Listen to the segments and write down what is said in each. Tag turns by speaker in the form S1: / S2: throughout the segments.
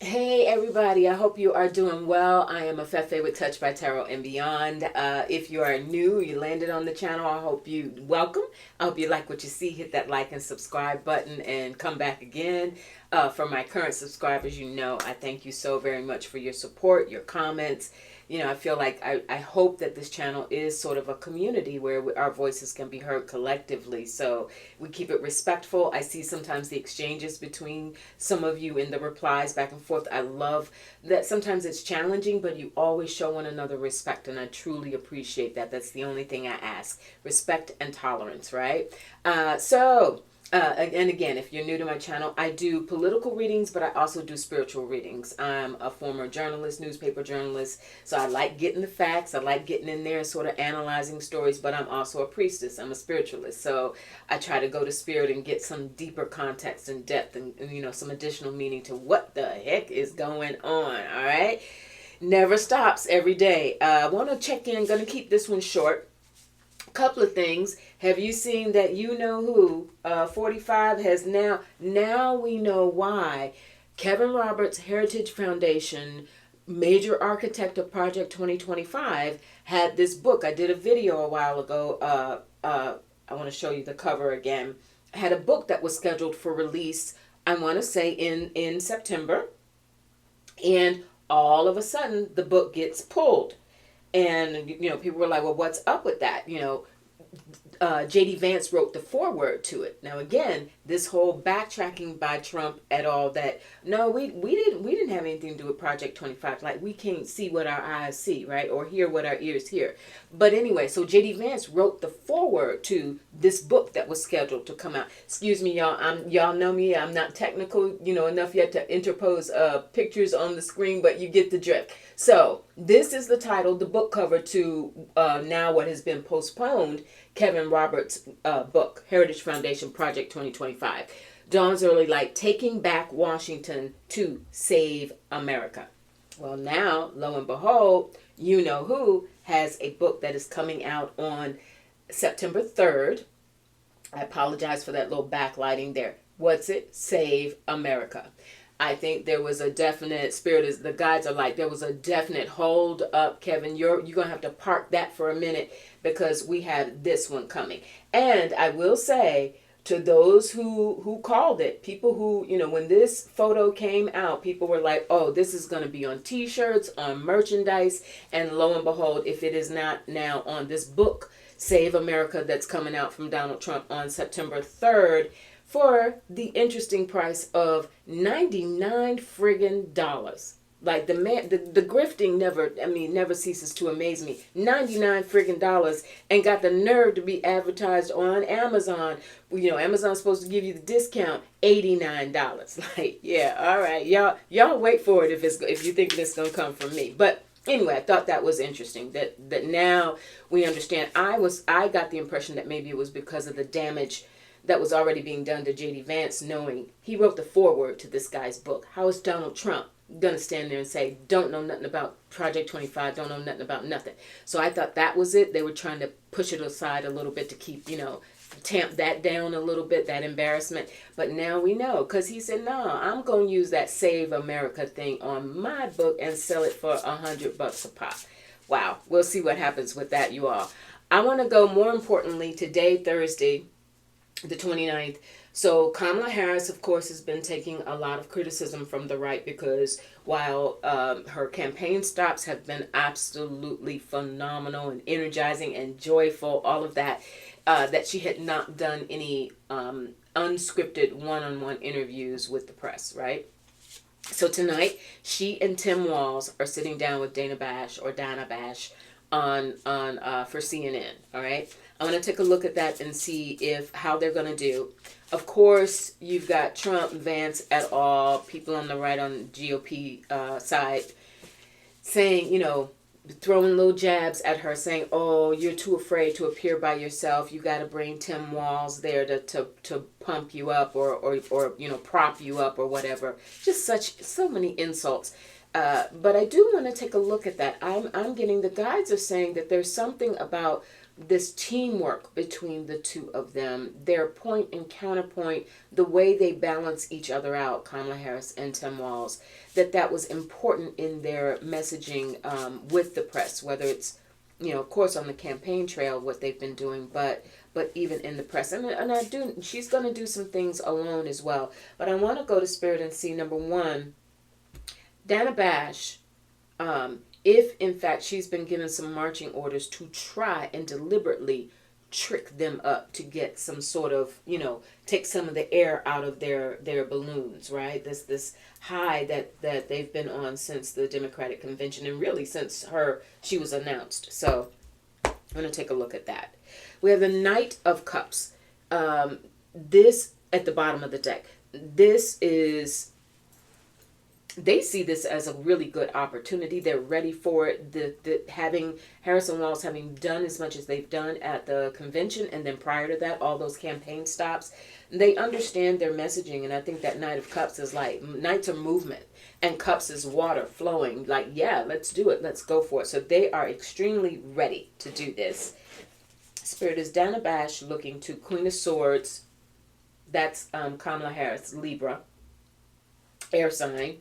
S1: Hey everybody, I hope you are doing well. I am Afefe with Touch by Tarot and Beyond. If you are new, you landed on the channel, I hope you welcome. I hope you like what you see. Hit that like and subscribe button and come back again. For my current subscribers, you know I thank you so very much for your support, your comments. I feel like I hope that this channel is sort of a community where our voices can be heard collectively. So we keep it respectful. I see sometimes the exchanges between some of you in the replies back and forth. I love that sometimes it's challenging, but you always show one another respect, and I truly appreciate that. That's the only thing I ask. Respect and tolerance, right? And again, if you're new to my channel, I do political readings, but I also do spiritual readings. I'm a former journalist, newspaper journalist, so I like getting the facts. I like getting in there and sort of analyzing stories, but I'm also a priestess. I'm a spiritualist, so I try to go to spirit and get some deeper context and depth and some additional meaning to what the heck is going on, all right? Never stops every day. I want to check in. Going to keep this one short. Couple of things. Have you seen that You Know Who 45 has now we know why Kevin Roberts Heritage Foundation, major architect of Project 2025, had this book. I did a video a while ago. I want to show you the cover again. Had a book that was scheduled for release, I want to say in September, and all of a sudden the book gets pulled. And, people were like, well, what's up with that? JD Vance wrote the foreword to it. Now, again, this whole backtracking by Trump et al. That no, we didn't have anything to do with Project 25. Like, we can't see what our eyes see, right, or hear what our ears hear. But anyway, so JD Vance wrote the foreword to this book that was scheduled to come out. Excuse me, y'all. Y'all know me. I'm not technical, enough yet to interpose pictures on the screen, but you get the drift. So this is the title, the book cover to now what has been postponed, Kevin Roberts' book, Heritage Foundation Project 2025. Dawn's Early Light, Taking Back Washington to Save America. Well, now, lo and behold, You Know Who has a book that is coming out on September 3rd. I apologize for that little backlighting there. What's it? Save America. I think there was a definite spirit, as the guides are like, there was a definite hold up, Kevin. You're gonna have to park that for a minute because we have this one coming. And I will say to those who called it, people who, when this photo came out, people were like, oh, this is gonna be on t-shirts, on merchandise, and lo and behold, if it is not now on this book, Save America, that's coming out from Donald Trump on September 3rd, for the interesting price of 99 friggin' dollars. Like the grifting never ceases to amaze me. 99 friggin' dollars, and got the nerve to be advertised on Amazon. Amazon's supposed to give you the discount, $89. Like, yeah, all right, y'all wait for it if you think it's gonna come from me. But anyway, I thought that was interesting that now we understand. I got the impression that maybe it was because of the damage that was already being done to JD Vance, knowing he wrote the foreword to this guy's book. How is Donald Trump going to stand there and say, don't know nothing about Project 25, don't know nothing about nothing? So I thought that was it. They were trying to push it aside a little bit to keep, tamp that down a little bit, that embarrassment. But now we know, because he said, no, I'm going to use that Save America thing on my book and sell it for $100 a pop. Wow. We'll see what happens with that, you all. I want to go more importantly today, Thursday, the 29th. So Kamala Harris, of course, has been taking a lot of criticism from the right because while her campaign stops have been absolutely phenomenal and energizing and joyful, all of that, that she had not done any unscripted one-on-one interviews with the press, right? So tonight, she and Tim Walz are sitting down with Dana Bash on for CNN, all right? I'm going to take a look at that and see how they're going to do. Of course, you've got Trump, Vance et al., people on the right on the GOP side saying, throwing little jabs at her, saying, oh, you're too afraid to appear by yourself. You got to bring Tim Walz there to pump you up or prop you up or whatever. Just so many insults. But I do want to take a look at that. I'm getting, the guides are saying that there's something about this teamwork between the two of them, their point and counterpoint, the way they balance each other out, Kamala Harris and Tim Walz, that was important in their messaging with the press, whether it's, of course, on the campaign trail, what they've been doing, but even in the press. And she's going to do some things alone as well. But I want to go to Spirit and see, number one, Dana Bash, if in fact she's been given some marching orders to try and deliberately trick them up to get some sort of, take some of the air out of their balloons, right? This high that they've been on since the Democratic convention, and really since she was announced. So I'm going to take a look at that. We have the Knight of Cups. This at the bottom of the deck. They see this as a really good opportunity. They're ready for it. Having Harris and Walz having done as much as they've done at the convention, and then prior to that, all those campaign stops, they understand their messaging. And I think that Knight of Cups is like, Knights are movement, and Cups is water flowing. Like, yeah, let's do it. Let's go for it. So they are extremely ready to do this. Spirit is Dana Bash looking to Queen of Swords. That's Kamala Harris, Libra, air sign.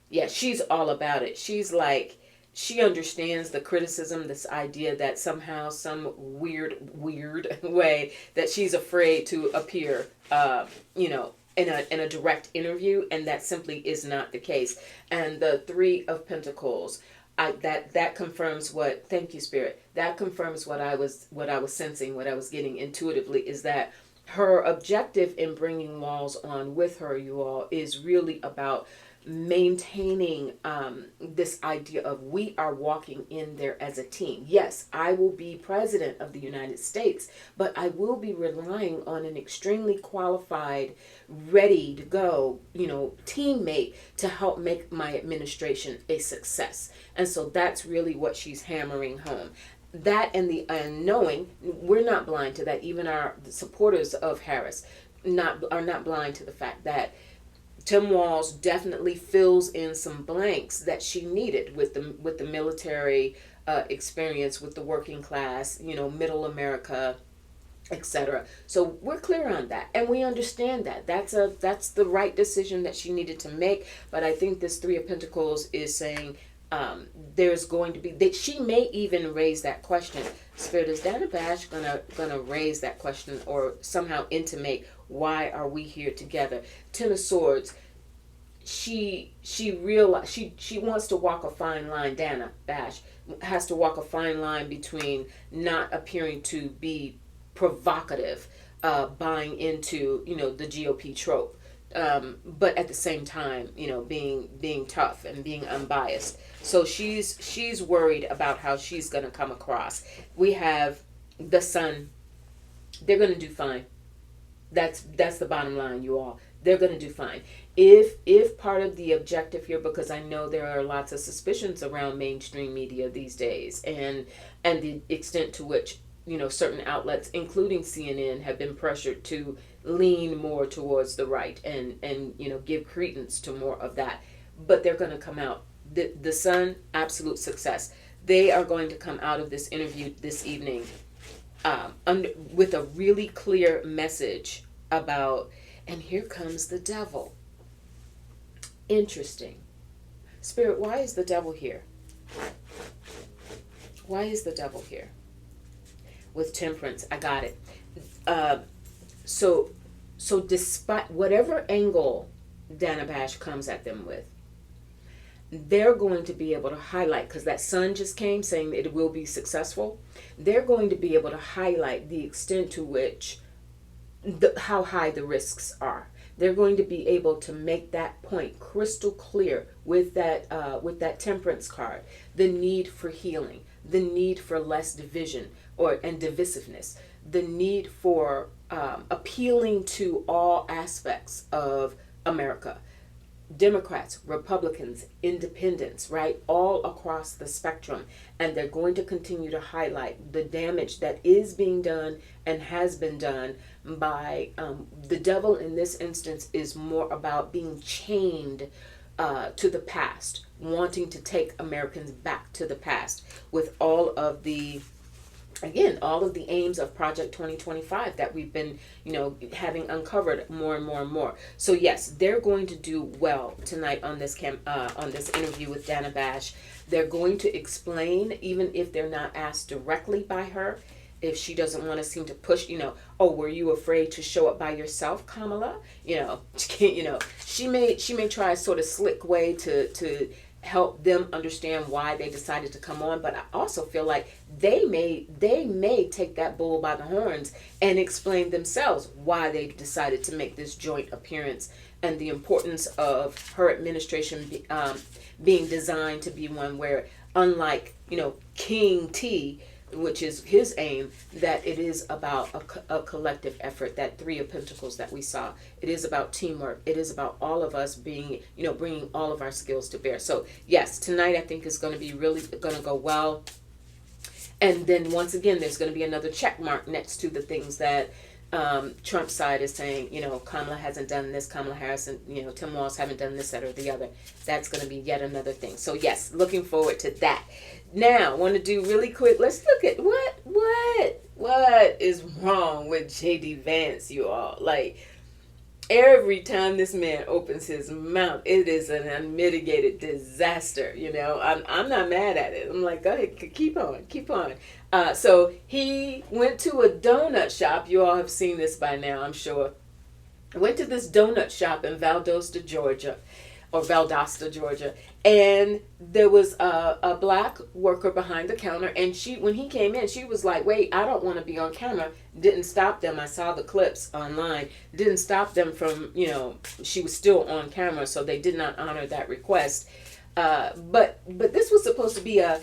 S1: Yeah, she's all about it. She's like, she understands the criticism, this idea that somehow, some weird way that she's afraid to appear, in a direct interview, and that simply is not the case. And the Three of Pentacles, that confirms what. Thank you, Spirit. That confirms what I was sensing, what I was getting intuitively, is that her objective in bringing Walz on with her, you all, is really about maintaining this idea of we are walking in there as a team. Yes, I will be president of the United States, but I will be relying on an extremely qualified, ready to go, teammate to help make my administration a success. And so that's really what she's hammering home. That and knowing, we're not blind to that. Even our supporters of Harris are not blind to the fact that Tim Walz definitely fills in some blanks that she needed with the military experience, with the working class, middle America, etc. So we're clear on that, and we understand that that's the right decision that she needed to make. But I think this Three of Pentacles is saying there's going to be she may even raise that question. Spirit, is Dana Bash gonna raise that question or somehow intimate, why are we here together? Ten of Swords. She wants to walk a fine line. Dana Bash has to walk a fine line between not appearing to be provocative, buying into the GOP trope, but at the same time being tough and being unbiased. So she's worried about how she's going to come across. We have the Sun. They're going to do fine. That's the bottom line, you all. They're going to do fine. If part of the objective here, because I know there are lots of suspicions around mainstream media these days, and the extent to which certain outlets, including CNN, have been pressured to lean more towards the right and give credence to more of that. But they're going to come out. The Sun, absolute success. They are going to come out of this interview this evening with a really clear message about, and here comes the devil. Interesting. Spirit, why is the devil here? Why is the devil here? With Temperance, I got it. So despite whatever angle Dana Bash comes at them with, they're going to be able to highlight, because that Sun just came saying that it will be successful. They're going to be able to highlight the extent to which, how high the risks are. They're going to be able to make that point crystal clear with that Temperance card. The need for healing, the need for less division and divisiveness, the need for appealing to all aspects of America. Democrats, Republicans, independents, right? All across the spectrum. And they're going to continue to highlight the damage that is being done and has been done by the devil. In this instance is more about being chained to the past, wanting to take Americans back to the past with all of the again, all of the aims of Project 2025 that we've been, having uncovered more and more and more. So yes, they're going to do well tonight on this on this interview with Dana Bash. They're going to explain, even if they're not asked directly by her, if she doesn't want to seem to push, oh, were you afraid to show up by yourself, Kamala? She may try a sort of slick way to help them understand why they decided to come on, but I also feel like they may take that bull by the horns and explain themselves why they decided to make this joint appearance and the importance of her administration being designed to be one where, unlike King T, which is his aim, that it is about a collective effort, that Three of Pentacles that we saw. It is about teamwork. It is about all of us being, bringing all of our skills to bear. So yes, tonight I think is going to be really going to go well. And then once again, there's going to be another check mark next to the things that Trump's side is saying, Kamala hasn't done this, Kamala Harris and, Tim Walz haven't done this, that, or the other. That's going to be yet another thing. So yes, looking forward to that. Now, I want to do really quick. Let's look at what is wrong with JD Vance, you all. Like, every time this man opens his mouth, it is an unmitigated disaster. I'm not mad at it. I'm like, go ahead, keep on. So he went to a donut shop. You all have seen this by now, I'm sure. Went to this donut shop in Valdosta, Georgia, and there was a black worker behind the counter, and when he came in, she was like, wait, I don't want to be on camera. Didn't stop them. I saw the clips online. Didn't stop them from, she was still on camera, so they did not honor that request. But this was supposed to be a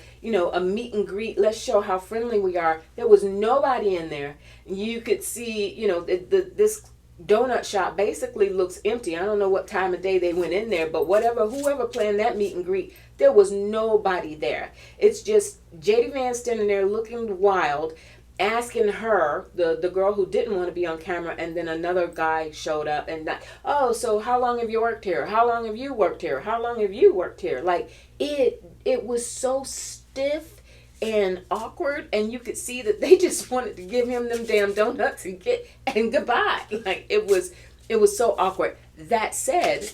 S1: meet and greet. Let's show how friendly we are. There was nobody in there. You could see, this donut shop basically looks empty. I don't know what time of day they went in there, but whoever planned that meet and greet, there was nobody there. It's just JD Vance standing there looking wild, asking her, the girl who didn't want to be on camera, and then another guy showed up and oh, so how long have you worked here? How long have you worked here? How long have you worked here? Like, it was so stiff and awkward, and you could see that they just wanted to give him them damn donuts and goodbye. Like, it was so awkward. That said,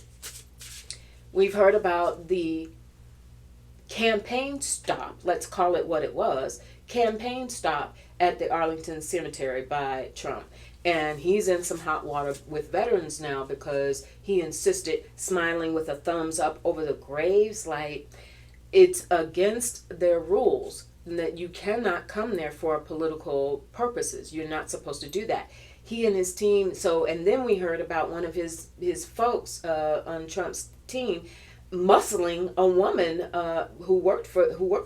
S1: we've heard about the campaign stop, let's call it what it was, campaign stop at the Arlington Cemetery by Trump. And he's in some hot water with veterans now because he insisted, smiling with a thumbs up over the graves, like, it's against their rules that you cannot come there for political purposes. You're not supposed to do that. He and his team. And then we heard about one of his folks on Trump's team muscling a woman who works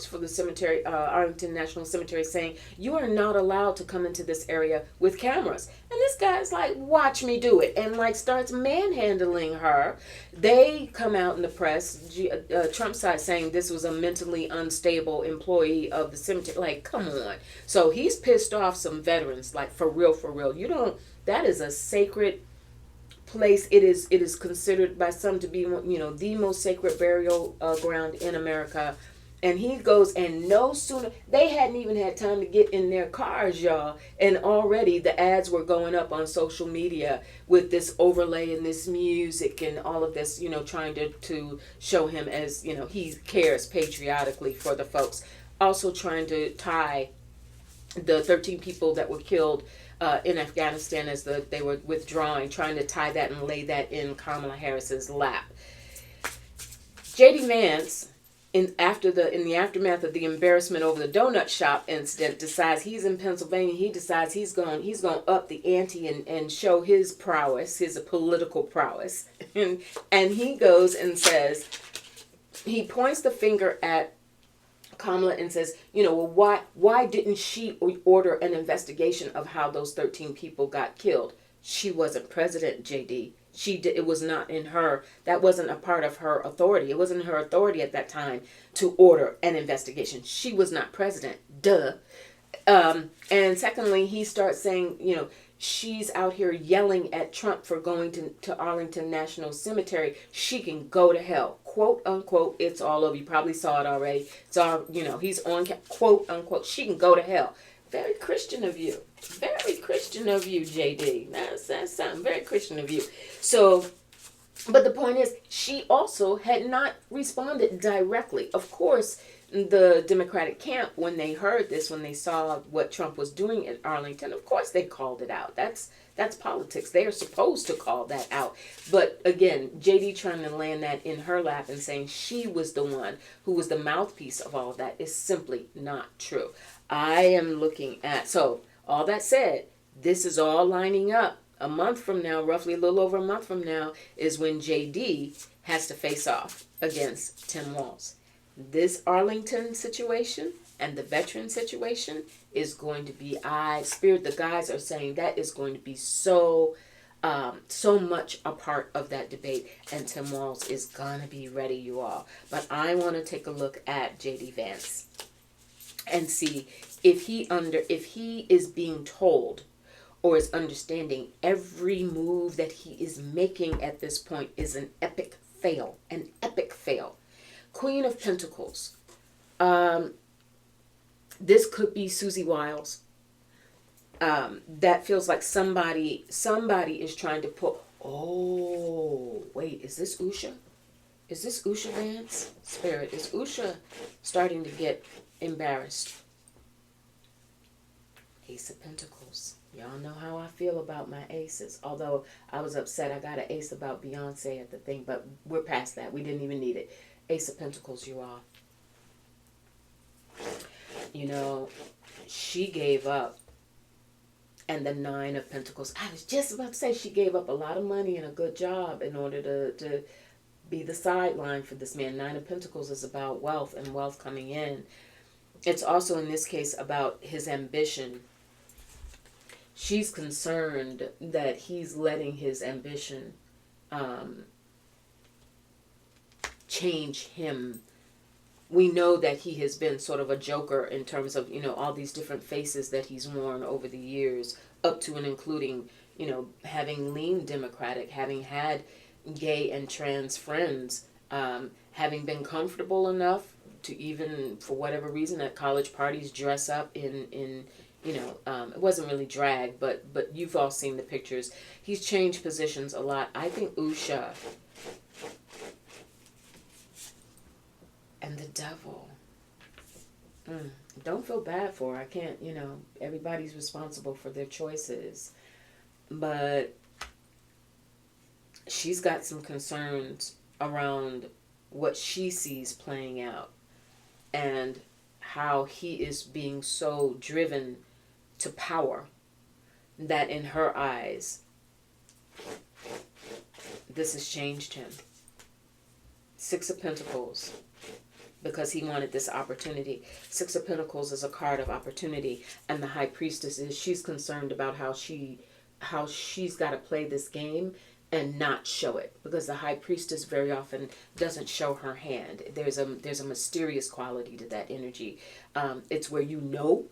S1: for the cemetery, Arlington National Cemetery, saying, you are not allowed to come into this area with cameras. And this guy's like, watch me do it, and like starts manhandling her. They come out in the press, Trump's side, saying this was a mentally unstable employee of the cemetery. Like, come on. So he's pissed off some veterans, like, for real. That is a sacred place. It is considered by some to be, the most sacred burial ground in America. And he goes, and no sooner, they hadn't even had time to get in their cars, y'all, and already the ads were going up on social media with this overlay and this music and all of this, trying to show him as, he cares patriotically for the folks. Also trying to tie the 13 people that were killed in Afghanistan as they were withdrawing, trying to tie that and lay that in Kamala Harris's lap. JD Vance, in the aftermath of the embarrassment over the donut shop incident, decides he's in Pennsylvania. He decides he's going to up the ante and show his prowess, his political prowess, and he goes and says, he points the finger at Kamala and says, why didn't she order an investigation of how those 13 people got killed? She wasn't president, JD. It was not in her. That wasn't a part of her authority. It wasn't her authority at that time to order an investigation. She was not president. Duh. And secondly, he starts saying, she's out here yelling at Trump for going to Arlington National Cemetery. She can go to hell. Quote, unquote, it's all over. You probably saw it already. It's all, he's on, quote, unquote, she can go to hell. Very Christian of you. Very Christian of you, JD. That's something very Christian of you. So, but the point is, she also had not responded directly. Of course, the Democratic camp, when they heard this, when they saw what Trump was doing in Arlington, of course they called it out. That's politics. They are supposed to call that out. But again, JD trying to land that in her lap and saying she was the one who was the mouthpiece of all of that is simply not true. I am looking at, so all that said, this is all lining up. A month from now, roughly a little over a month from now, is when JD has to face off against Tim Walz. This Arlington situation and the veteran situation is going to be, the guys are saying that is going to be so much a part of that debate, and Tim Walz is gonna be ready, you all. But I want to take a look at JD Vance and see if he is being told or is understanding every move that he is making at this point is an epic fail. An epic fail. Queen of Pentacles. This could be Susie Wiles. That feels like somebody is trying to put... Oh, wait, is this Usha? Is this Usha Vance? Spirit, is Usha starting to get embarrassed? Ace of Pentacles. Y'all know how I feel about my aces. Although I was upset I got an ace about Beyonce at the thing, but we're past that. We didn't even need it. Ace of Pentacles, you all. You know, she gave up. And the Nine of Pentacles. I was just about to say she gave up a lot of money and a good job in order to be the sideline for this man. Nine of Pentacles is about wealth and wealth coming in. It's also in this case about his ambition. She's concerned that he's letting his ambition change him. We know that he has been sort of a joker in terms of, you know, all these different faces that he's worn over the years, up to and including, you know, having leaned Democratic, having had gay and trans friends, having been comfortable enough to even, for whatever reason, at college parties dress up in you know, it wasn't really drag, but you've all seen the pictures. He's changed positions a lot. I think Usha and the Devil. Don't feel bad for her. I can't, you know, everybody's responsible for their choices. But she's got some concerns around what she sees playing out and how he is being so driven to power that in her eyes, this has changed him. Six of Pentacles, because he wanted this opportunity. Six of Pentacles is a card of opportunity, and the High Priestess is, she's concerned about how she's got to play this game and not show it, because the High Priestess very often doesn't show her hand. There's a mysterious quality to that energy. It's where you know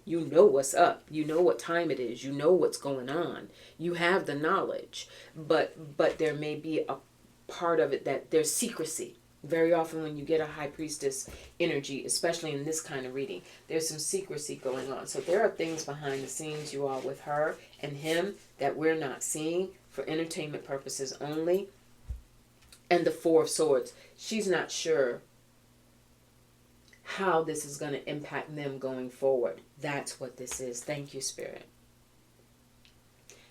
S1: what's up, you know what time it is, you know what's going on, you have the knowledge, but there may be a part of it that there's secrecy. Very often when you get a High Priestess energy, especially in this kind of reading, there's some secrecy going on. So there are things behind the scenes, you all, with her and him that we're not seeing, for entertainment purposes only. And the Four of Swords. She's not sure how this is going to impact them going forward. That's what this is. Thank you, Spirit.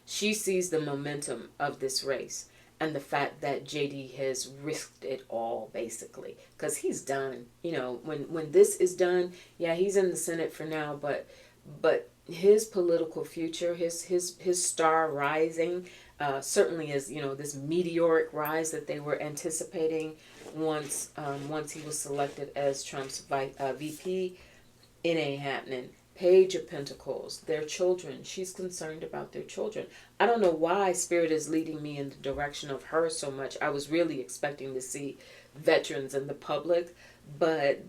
S1: She sees the momentum of this race and the fact that JD has risked it all, basically, because he's done. You know, when this is done, yeah, he's in the Senate for now, but his political future, his star rising, certainly is, you know, this meteoric rise that they were anticipating once he was selected as Trump's VP. It ain't happening. Page of Pentacles, their children. She's concerned about their children. I don't know why Spirit is leading me in the direction of her so much. I was really expecting to see veterans in the public, but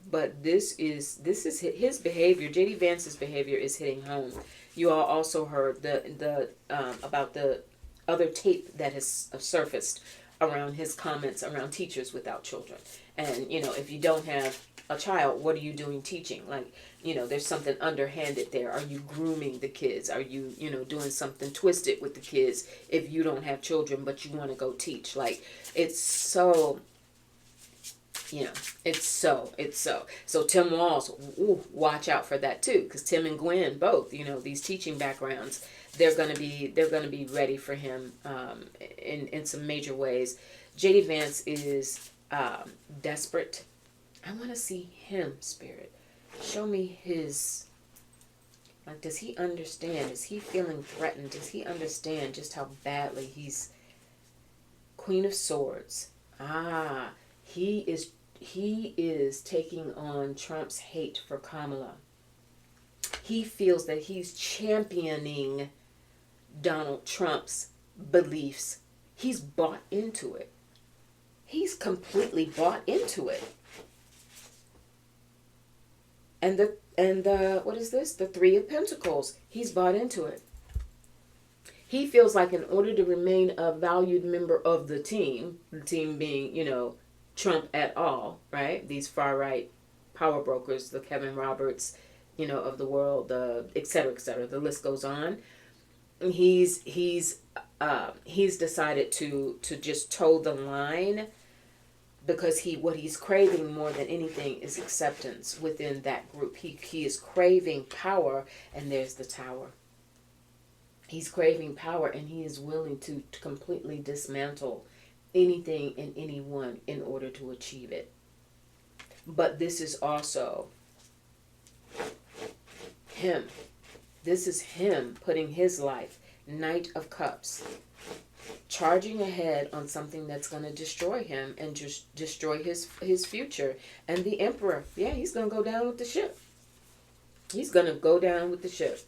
S1: this is his behavior. JD Vance's behavior is hitting home. You all also heard the about the other tape that has surfaced around his comments around teachers without children. And, if you don't have a child, what are you doing teaching? Like, there's something underhanded there. Are you grooming the kids? Are you, doing something twisted with the kids if you don't have children but you want to go teach? Like, it's so, it's so. So Tim Walz, watch out for that too, because Tim and Gwen both, these teaching backgrounds, they're gonna be ready for him in some major ways. JD Vance is desperate. I want to see him, Spirit. Show me his. Like, does he understand? Is he feeling threatened? Does he understand just how badly he's Queen of Swords? He is taking on Trump's hate for Kamala. He feels that he's championing Donald Trump's beliefs. He's bought into it. He's completely bought into it. And the what is this? The Three of Pentacles. He's bought into it. He feels like in order to remain a valued member of the team being, Trump et al., right? These far-right power brokers, the Kevin Roberts, of the world, et cetera, et cetera. The list goes on. He's decided to just toe the line, because what he's craving more than anything is acceptance within that group. He is craving power, and there's the Tower. He's craving power, and he is willing to completely dismantle anything and anyone in order to achieve it. But this is also him. This is him putting his life, Knight of Cups, charging ahead on something that's going to destroy him and just destroy his future. And the Emperor, he's going to go down with the ship. He's going to go down with the ship.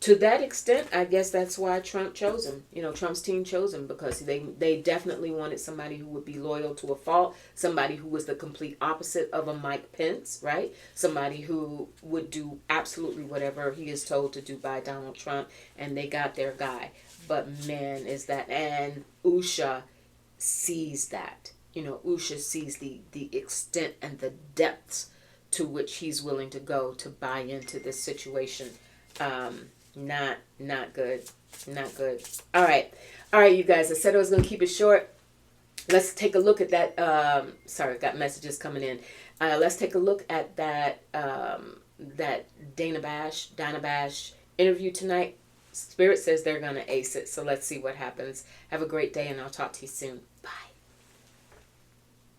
S1: To that extent, I guess that's why Trump chose him. Trump's team chose him, because they definitely wanted somebody who would be loyal to a fault, somebody who was the complete opposite of a Mike Pence, right? Somebody who would do absolutely whatever he is told to do by Donald Trump, and they got their guy. But man, is that, and Usha sees that. Usha sees the extent and the depths to which he's willing to go to buy into this situation. Not good. Not good. All right, you guys. I said I was going to keep it short. Let's take a look at that. Sorry, got messages coming in. Let's take a look at that Dana Bash interview tonight. Spirit says they're going to ace it. So let's see what happens. Have a great day, and I'll talk to you soon. Bye.